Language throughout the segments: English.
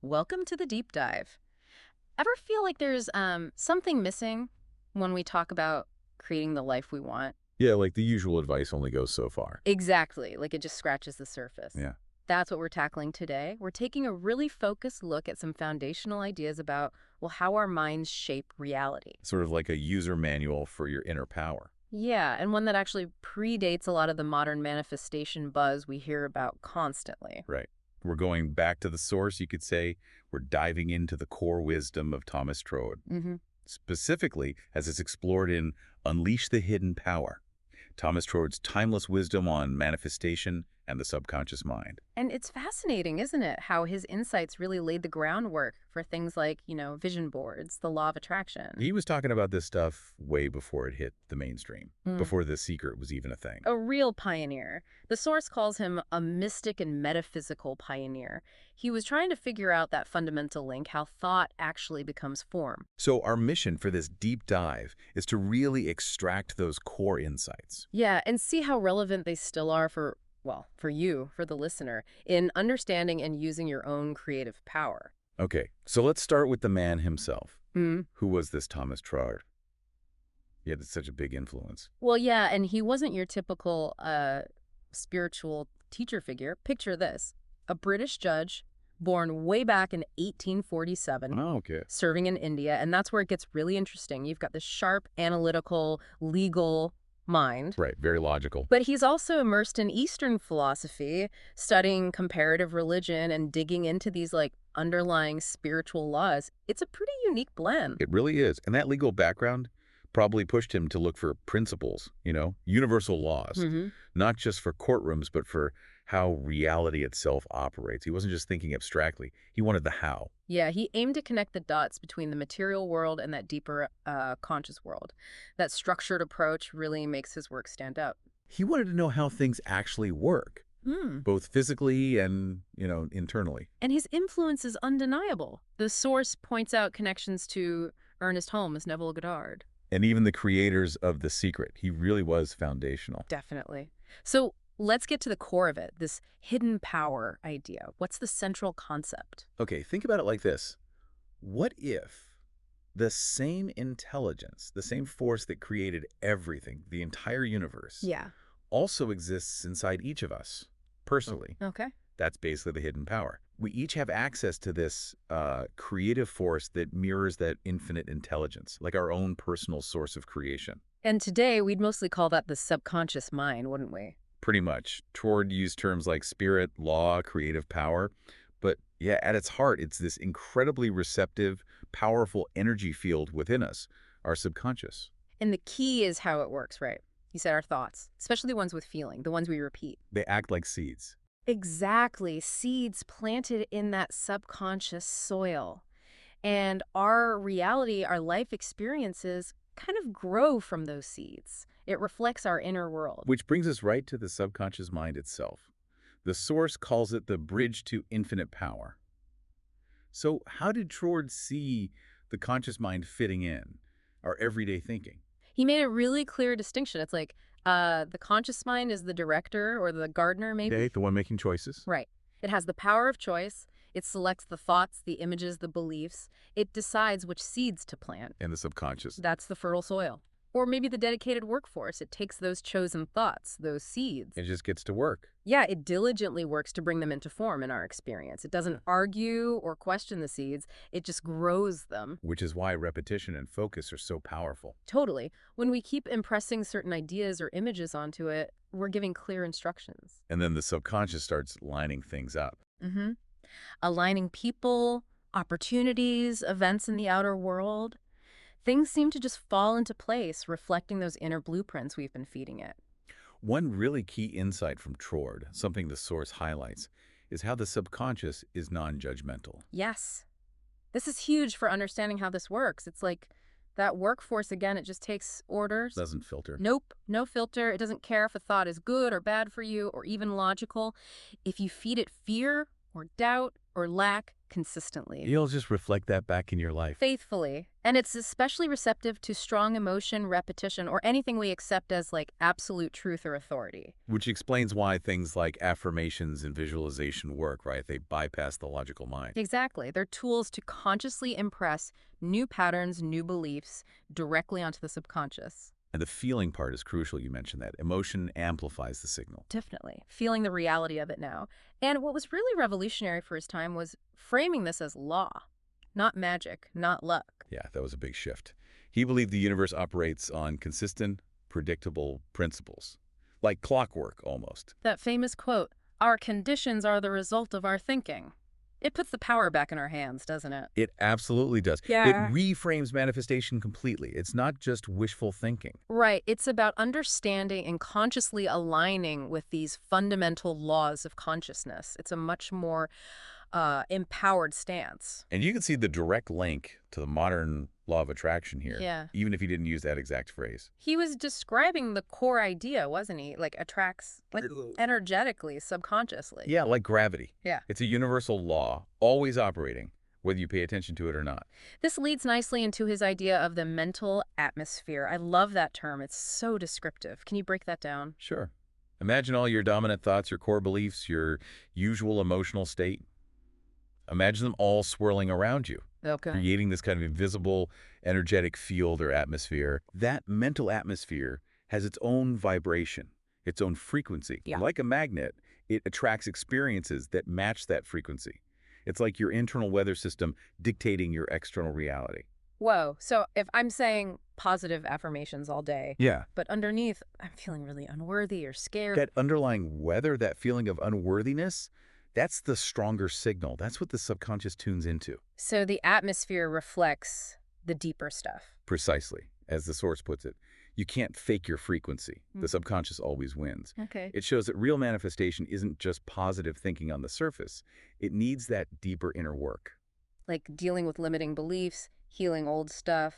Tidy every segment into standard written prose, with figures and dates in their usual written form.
Welcome to the deep dive. Ever feel like there's something missing when we talk about creating the life we want? Yeah, like the usual advice only goes so far. Exactly, like it just scratches the surface. Yeah. That's what we're tackling today. We're taking a really focused look at some foundational ideas about, well, how our minds shape reality. Sort of like a user manual for your inner power. Yeah, and one that actually predates a lot of the modern manifestation buzz we hear about constantly. Right. We're going back to the source, you could say. We're diving into the core wisdom of Thomas Troward, Mm-hmm. specifically as it's explored in Unleash the Hidden Power, Thomas Troward's timeless wisdom on manifestation and the subconscious mind. And it's fascinating, isn't it, how his insights really laid the groundwork for things like, vision boards, the law of attraction. He was talking about this stuff way before it hit the mainstream, Mm. before The Secret was even a thing. A real pioneer. The source calls him a mystic and metaphysical pioneer. He was trying to figure out that fundamental link, how thought actually becomes form. So our mission for this deep dive is to really extract those core insights. Yeah, and see how relevant they still are for, well, for you, for the listener, in understanding and using your own creative power. Okay, so let's start with the man himself. Mm. Who was this Thomas Troward? He had such a big influence. Well, yeah, and he wasn't your typical spiritual teacher figure. Picture this: a British judge born way back in 1847, Oh, okay. serving in India, and that's where it gets really interesting. You've got this sharp, analytical, legal mind. Right, very logical. But he's also immersed in Eastern philosophy, studying comparative religion and digging into these underlying spiritual laws. It's a pretty unique blend. It really is. And that legal background probably pushed him to look for principles, universal laws, Hmm. not just for courtrooms, but for how reality itself operates. He wasn't just thinking abstractly. He wanted the how. Yeah, he aimed to connect the dots between the material world and that deeper conscious world. That structured approach really makes his work stand out. He wanted to know how things actually work, Hmm. both physically and, internally. And his influence is undeniable. The source points out connections to Ernest Holmes, Neville Goddard. And even the creators of The Secret. He really was foundational. Definitely. So let's get to the core of it, this hidden power idea. What's the central concept? Okay, think about it like this. What if the same intelligence, the same force that created everything, the entire universe, Yeah. also exists inside each of us, personally? Okay. That's basically the hidden power. We each have access to this creative force that mirrors that infinite intelligence, like our own personal source of creation. And today we'd mostly call that the subconscious mind, wouldn't we? Pretty much. Troward used terms like spirit, law, creative power. But yeah, at its heart, it's this incredibly receptive, powerful energy field within us, our subconscious. And the key is how it works, right? You said our thoughts, especially the ones with feeling, the ones we repeat. They act like seeds. Exactly. Seeds planted in that subconscious soil. And our reality, our life experiences kind of grow from those seeds. It reflects our inner world. Which brings us right to the subconscious mind itself. The source calls it the bridge to infinite power. So how did Troward see the conscious mind fitting in our everyday thinking? He made a really clear distinction. It's like the conscious mind is the director or the gardener, maybe. Okay, the one making choices. Right. It has the power of choice. It selects the thoughts, the images, the beliefs. It decides which seeds to plant. And the subconscious. That's the fertile soil. Or maybe the dedicated workforce. It takes those chosen thoughts, those seeds. It just gets to work. Yeah, it diligently works to bring them into form in our experience. It doesn't argue or question the seeds. It just grows them. Which is why repetition and focus are so powerful. Totally. When we keep impressing certain ideas or images onto it, we're giving clear instructions. And then the subconscious starts lining things up. Mm-hmm. Aligning people, opportunities, events in the outer world. Things seem to just fall into place, reflecting those inner blueprints we've been feeding it. One really key insight from Troward, something the source highlights, is how the subconscious is non-judgmental. Yes. This is huge for understanding how this works. It's like that workforce, again, it just takes orders. Doesn't filter. Nope, no filter. It doesn't care if a thought is good or bad for you or even logical. If you feed it fear or doubt, or lack consistently. You'll just reflect that back in your life. Faithfully. And it's especially receptive to strong emotion, repetition, or anything we accept as like absolute truth or authority. Which explains why things like affirmations and visualization work, right? They bypass the logical mind. Exactly. They're tools to consciously impress new patterns, new beliefs directly onto the subconscious. And the feeling part is crucial, you mentioned that. Emotion amplifies the signal. Definitely. Feeling the reality of it now. And what was really revolutionary for his time was framing this as law, not magic, not luck. Yeah, that was a big shift. He believed the universe operates on consistent, predictable principles. Like clockwork, almost. That famous quote, "Our conditions are the result of our thinking." It puts the power back in our hands, doesn't it? It absolutely does. Yeah. It reframes manifestation completely. It's not just wishful thinking. Right. It's about understanding and consciously aligning with these fundamental laws of consciousness. It's a much more empowered stance. And you can see the direct link to the modern law of attraction here, Yeah. even if he didn't use that exact phrase. He was describing the core idea, wasn't he? Like attracts, like energetically, subconsciously. Yeah, like gravity. Yeah. It's a universal law, always operating, whether you pay attention to it or not. This leads nicely into his idea of the mental atmosphere. I love that term. It's so descriptive. Can you break that down? Sure. Imagine all your dominant thoughts, your core beliefs, your usual emotional state. Imagine them all swirling around you, Okay. creating this kind of invisible, energetic field or atmosphere. That mental atmosphere has its own vibration, its own frequency. Yeah. Like a magnet, it attracts experiences that match that frequency. It's like your internal weather system dictating your external reality. Whoa. So if I'm saying positive affirmations all day, Yeah. but underneath I'm feeling really unworthy or scared. That underlying weather, that feeling of unworthiness, that's the stronger signal. That's what the subconscious tunes into. So the atmosphere reflects the deeper stuff. Precisely. As the source puts it, you can't fake your frequency. The Mm. subconscious always wins. Okay. It shows that real manifestation isn't just positive thinking on the surface. It needs that deeper inner work. Like dealing with limiting beliefs, healing old stuff,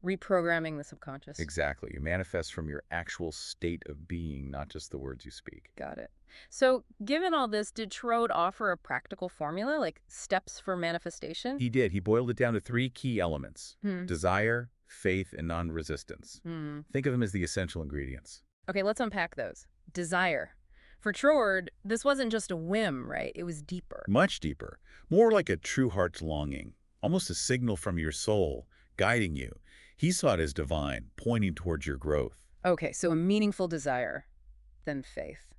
reprogramming the subconscious. Exactly. You manifest from your actual state of being, not just the words you speak. Got it. So given all this, did Troward offer a practical formula, like steps for manifestation? He did. He boiled it down to 3 key elements: Hmm. desire, faith, and non-resistance. Hmm. Think of them as the essential ingredients. Okay, let's unpack those. Desire. For Troward, this wasn't just a whim, right? It was deeper. Much deeper. More like a true heart's longing. Almost a signal from your soul, guiding you. He saw it as divine, pointing towards your growth. Okay, so a meaningful desire, then faith.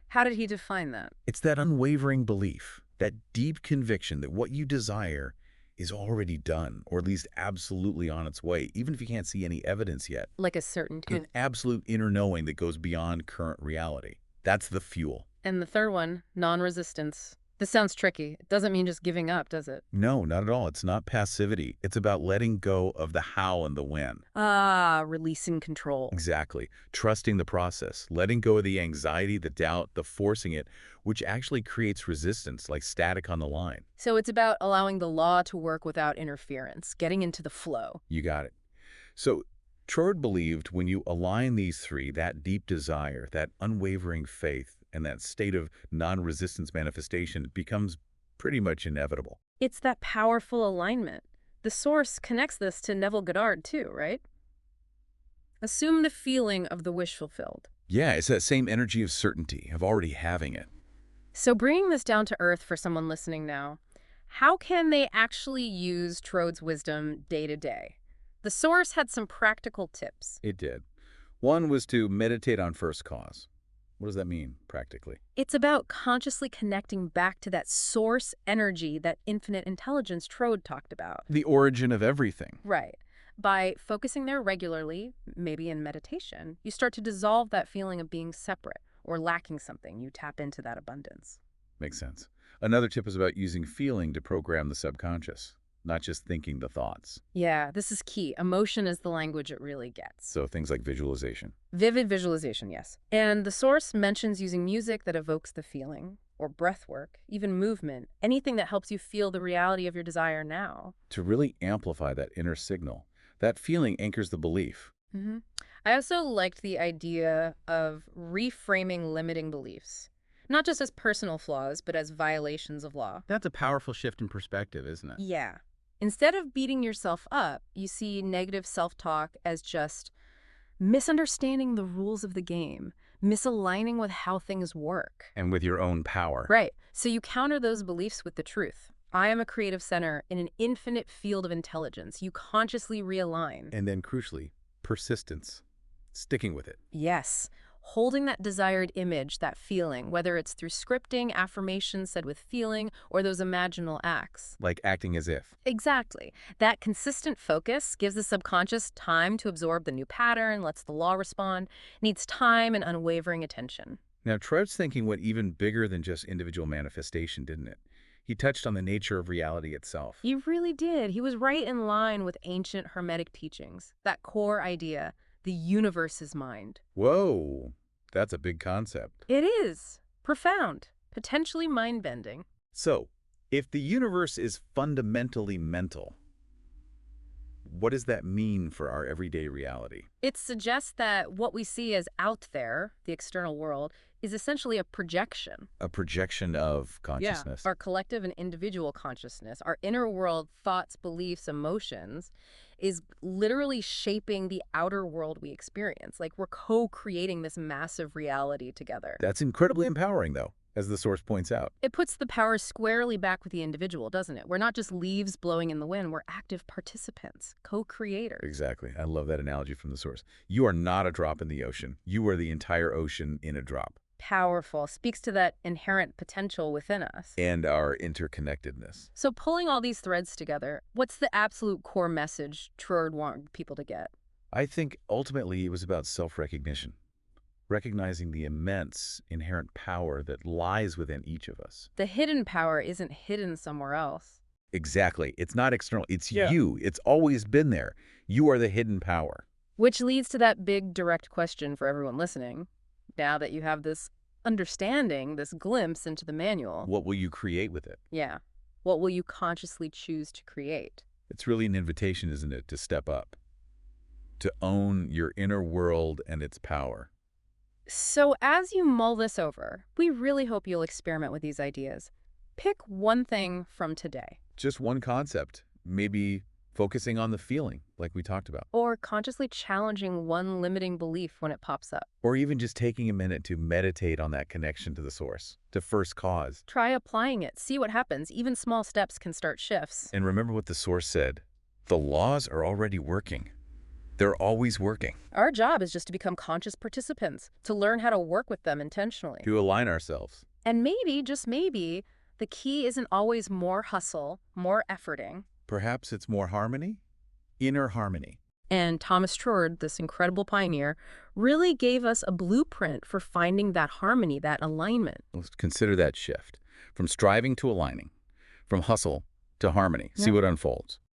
How did he define that? It's that unwavering belief, that deep conviction that what you desire is already done, or at least absolutely on its way, even if you can't see any evidence yet. Like a certainty. An absolute inner knowing that goes beyond current reality. That's the fuel. And the third one, non-resistance. This sounds tricky. It doesn't mean just giving up, does it? No, not at all. It's not passivity. It's about letting go of the how and the when. Ah, releasing control. Exactly. Trusting the process, letting go of the anxiety, the doubt, the forcing it, which actually creates resistance, like static on the line. So it's about allowing the law to work without interference, getting into the flow. You got it. So Troward believed when you align these 3, that deep desire, that unwavering faith, and that state of non-resistance manifestation, it becomes pretty much inevitable. It's that powerful alignment. The source connects this to Neville Goddard too, right? Assume the feeling of the wish fulfilled. Yeah, it's that same energy of certainty, of already having it. So bringing this down to earth for someone listening now, how can they actually use Troward's wisdom day to day? The source had some practical tips. It did. One was to meditate on first cause. What does that mean, practically? It's about consciously connecting back to that source energy, that infinite intelligence Troward talked about. The origin of everything. Right. By focusing there regularly, maybe in meditation, you start to dissolve that feeling of being separate or lacking something. You tap into that abundance. Makes sense. Another tip is about using feeling to program the subconscious, not just thinking the thoughts. Yeah, this is key. Emotion is the language it really gets. So things like visualization. Vivid visualization, yes. And the source mentions using music that evokes the feeling, or breath work, even movement, anything that helps you feel the reality of your desire now. To really amplify that inner signal, that feeling anchors the belief. I also liked the idea of reframing limiting beliefs. not just as personal flaws, but as violations of law. That's a powerful shift in perspective, isn't it? Yeah. Instead of beating yourself up, you see negative self-talk as just misunderstanding the rules of the game, misaligning with how things work. And with your own power. Right. So you counter those beliefs with the truth. I am a creative center in an infinite field of intelligence. You consciously realign. And then, crucially, persistence. Sticking with it. Yes. Holding that desired image, that feeling, whether it's through scripting, affirmations said with feeling, or those imaginal acts. Like acting as if. Exactly. That consistent focus gives the subconscious time to absorb the new pattern, lets the law respond, needs time and unwavering attention. Now, Troward's thinking went even bigger than just individual manifestation, didn't it? He touched on the nature of reality itself. He really did. He was right in line with ancient Hermetic teachings. That core idea, the universe is mind. Whoa, that's a big concept. It is. Profound. Potentially mind-bending. So, if the universe is fundamentally mental, what does that mean for our everyday reality? It suggests that what we see as out there, the external world, is essentially a projection. A projection of consciousness. Our collective and individual consciousness, our inner world, thoughts, beliefs, emotions, is literally shaping the outer world we experience. Like we're co-creating this massive reality together. That's incredibly empowering, though, as the source points out. It puts the power squarely back with the individual, doesn't it? We're not just leaves blowing in the wind. We're active participants, co-creators. Exactly. I love that analogy from the source. You are not a drop in the ocean. You are the entire ocean in a drop. Powerful. Speaks to that inherent potential within us. And our interconnectedness. So pulling all these threads together, what's the absolute core message Troward wanted people to get? I think ultimately it was about self-recognition. Recognizing the immense inherent power that lies within each of us. The hidden power isn't hidden somewhere else. Exactly. It's not external. It's you. It's always been there. You are the hidden power. Which leads to that big direct question for everyone listening. Now that you have this understanding, this glimpse into the manual. What will you create with it? Yeah. What will you consciously choose to create? It's really an invitation, isn't it, to step up, to own your inner world and its power. So as you mull this over, we really hope you'll experiment with these ideas. Pick one thing from today. Just one concept, maybe focusing on the feeling, like we talked about. Or consciously challenging one limiting belief when it pops up. Or even just taking a minute to meditate on that connection to the source, to first cause. Try applying it. See what happens. Even small steps can start shifts. And remember what the source said. The laws are already working. They're always working. Our job is just to become conscious participants, to learn how to work with them intentionally. To align ourselves. And maybe, just maybe, the key isn't always more hustle, more efforting. Perhaps it's more harmony? Inner harmony. And Thomas Troward, this incredible pioneer, really gave us a blueprint for finding that harmony, that alignment. Let's consider that shift. From striving to aligning. From hustle to harmony. See what unfolds.